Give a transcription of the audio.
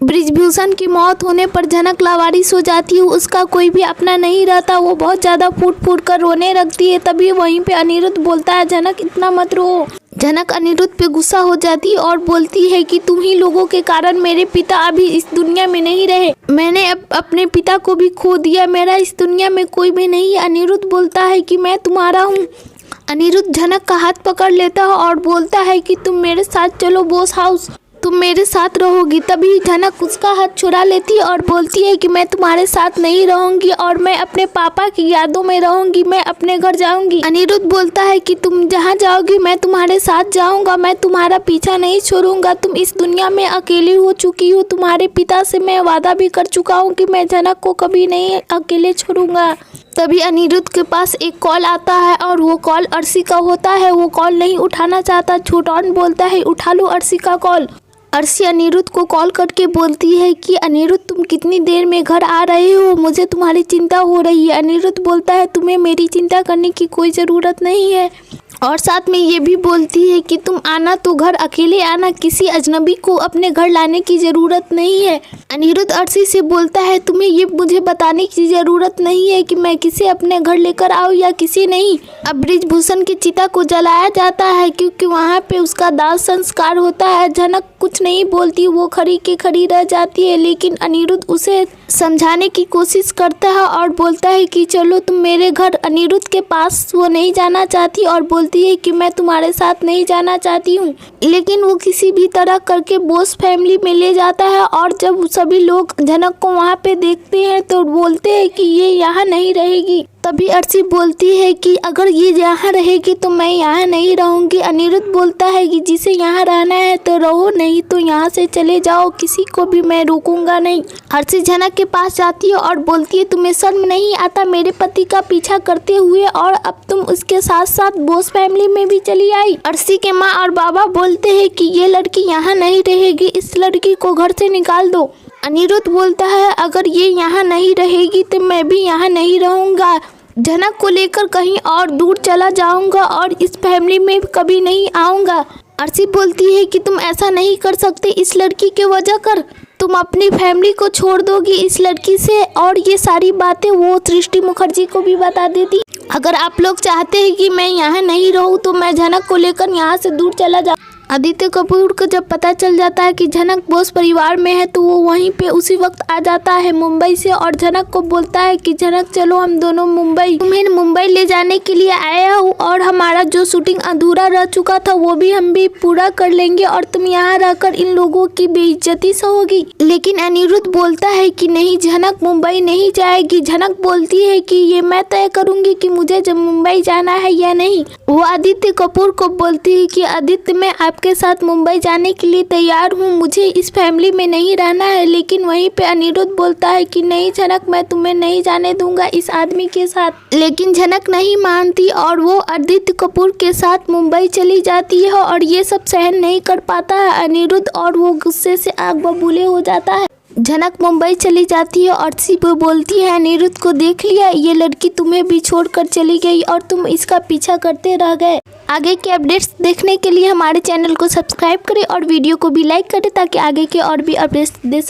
ब्रिजभूषण की मौत होने पर जनक लावारिस हो जाती है, उसका कोई भी अपना नहीं रहता, वो बहुत ज़्यादा फूट फूट कर रोने लगती है। तभी वहीं पे अनिरुद्ध बोलता है, जनक इतना मत रो। जनक अनिरुद्ध पे गुस्सा हो जाती है और बोलती है कि तुम ही लोगों के कारण मेरे पिता अभी इस दुनिया में नहीं रहे, मैंने अपने पिता को भी खो दिया, मेरा इस दुनिया में कोई भी नहीं है। अनिरुद्ध बोलता है कि मैं तुम्हारा हूँ। अनिरुद्ध जनक का हाथ पकड़ लेता है और बोलता है कि तुम मेरे साथ चलो बॉस हाउस, तुम मेरे साथ रहोगी। तभी जनक उसका हाथ छुड़ा लेती है और बोलती है कि मैं तुम्हारे साथ नहीं रहूंगी और मैं अपने पापा की यादों में रहूंगी, मैं अपने घर जाऊंगी। अनिरुद्ध बोलता है कि तुम जहाँ जाओगी मैं तुम्हारे साथ जाऊंगा, मैं तुम्हारा पीछा नहीं छोड़ूंगा, तुम इस दुनिया में अकेली हो चुकी हो, तुम्हारे पिता से मैं वादा भी कर चुका हूँ कि मैं जनक को कभी नहीं अकेले छोड़ूंगा। तभी अनिरुद्ध के पास एक कॉल आता है और वो कॉल अर्शी का होता है। वो कॉल नहीं उठाना चाहता, छोटौन बोलता है उठा लो अर्शी का कॉल। अर्शी अनिरुद्ध को कॉल करके बोलती है कि अनिरुद्ध तुम कितनी देर में घर आ रहे हो, मुझे तुम्हारी चिंता हो रही है। अनिरुद्ध बोलता है तुम्हें मेरी चिंता करने की कोई ज़रूरत नहीं है, और साथ में ये भी बोलती है कि तुम आना तो घर अकेले आना, किसी अजनबी को अपने घर लाने की ज़रूरत नहीं है। अनिरुद्ध अर्शी से बोलता है तुम्हें ये मुझे बताने की ज़रूरत नहीं है कि मैं किसे अपने घर लेकर आऊँ या किसी नहीं। अब ब्रिजभूषण की चिता को जलाया जाता है क्योंकि वहाँ पे उसका दाह संस्कार होता है। जनक कुछ नहीं बोलती, वो खड़ी के खड़ी रह जाती है, लेकिन अनिरुद्ध उसे समझाने की कोशिश करता है और बोलता है कि चलो तुम मेरे घर। अनिरुद्ध के पास वो नहीं जाना चाहती और बोलती है कि मैं तुम्हारे साथ नहीं जाना चाहती हूँ, लेकिन वो किसी भी तरह करके बोस फैमिली में ले जाता है। और जब सभी लोग जनक को वहाँ पे देखते हैं तो बोलते हैं कि ये यहाँ नहीं रहेगी। तभी अर्शी बोलती है कि अगर ये यहाँ रहेगी तो मैं यहाँ नहीं रहूँगी। अनिरुद्ध बोलता है कि जिसे यहाँ रहना है तो रहो, नहीं तो यहाँ से चले जाओ, किसी को भी मैं रोकूंगा नहीं। अर्शी जनक के पास जाती है और बोलती है तुम्हें शर्म नहीं आता मेरे पति का पीछा करते हुए, और अब तुम उसके साथ साथ बॉस फैमिली में भी चली आई। अर्शी के माँ और बाबा बोलते हैं कि ये लड़की यहाँ नहीं रहेगी, इस लड़की को घर से निकाल दो। अनिरुद्ध बोलता है अगर ये यहाँ नहीं रहेगी तो मैं भी यहाँ नहीं रहूँगा, जनक को लेकर कहीं और दूर चला जाऊंगा और इस फैमिली में कभी नहीं आऊँगा। अर्शी बोलती है कि तुम ऐसा नहीं कर सकते, इस लड़की के वजह कर तुम अपनी फैमिली को छोड़ दोगी इस लड़की से। और ये सारी बातें वो सृष्टि मुखर्जी को भी बता देती। अगर आप लोग चाहते हैं कि मैं यहाँ नहीं रहूँ तो मैं जनक को लेकर यहाँ से दूर चला जाऊँ। आदित्य कपूर को जब पता चल जाता है कि जनक बॉस परिवार में है तो वो वहीं पे उसी वक्त आ जाता है मुंबई से, और जनक को बोलता है कि जनक चलो हम दोनों मुंबई, तुम्हें मुंबई ले जाने के लिए आया हूँ, और हमारा जो शूटिंग अधूरा रह चुका था वो भी हम भी पूरा कर लेंगे और तुम यहाँ रहकर इन लोगों की बेइज्जती सहोगी। लेकिन अनिरुद्ध बोलता है कि नहीं, जनक मुंबई नहीं जाएगी। जनक बोलती है कि ये मैं तय करूँगी कि मुझे जब मुंबई जाना है या नहीं। वो आदित्य कपूर को बोलती है कि आदित्य मैं आपके साथ मुंबई जाने के लिए तैयार हूँ, मुझे इस फैमिली में नहीं रहना है। लेकिन वहीं पे अनिरुद्ध बोलता है कि नहीं जनक, मैं तुम्हें नहीं जाने दूंगा इस आदमी के साथ। लेकिन जनक नहीं मानती और वो आदित्य कपूर के साथ मुंबई चली जाती है, और ये सब सहन नहीं कर पाता है अनिरुद्ध, और वो गुस्से से आग बबूले हो जाता है। जनक मुंबई चली जाती है और अर्शी वो बोलती है अनिरुद्ध को देख लिया, ये लड़की तुम्हें भी छोड़कर चली गई और तुम इसका पीछा करते रह गए। आगे के अपडेट्स देखने के लिए हमारे चैनल को सब्सक्राइब करें और वीडियो को भी लाइक करें ताकि आगे के और भी अपडेट्स दे सकें।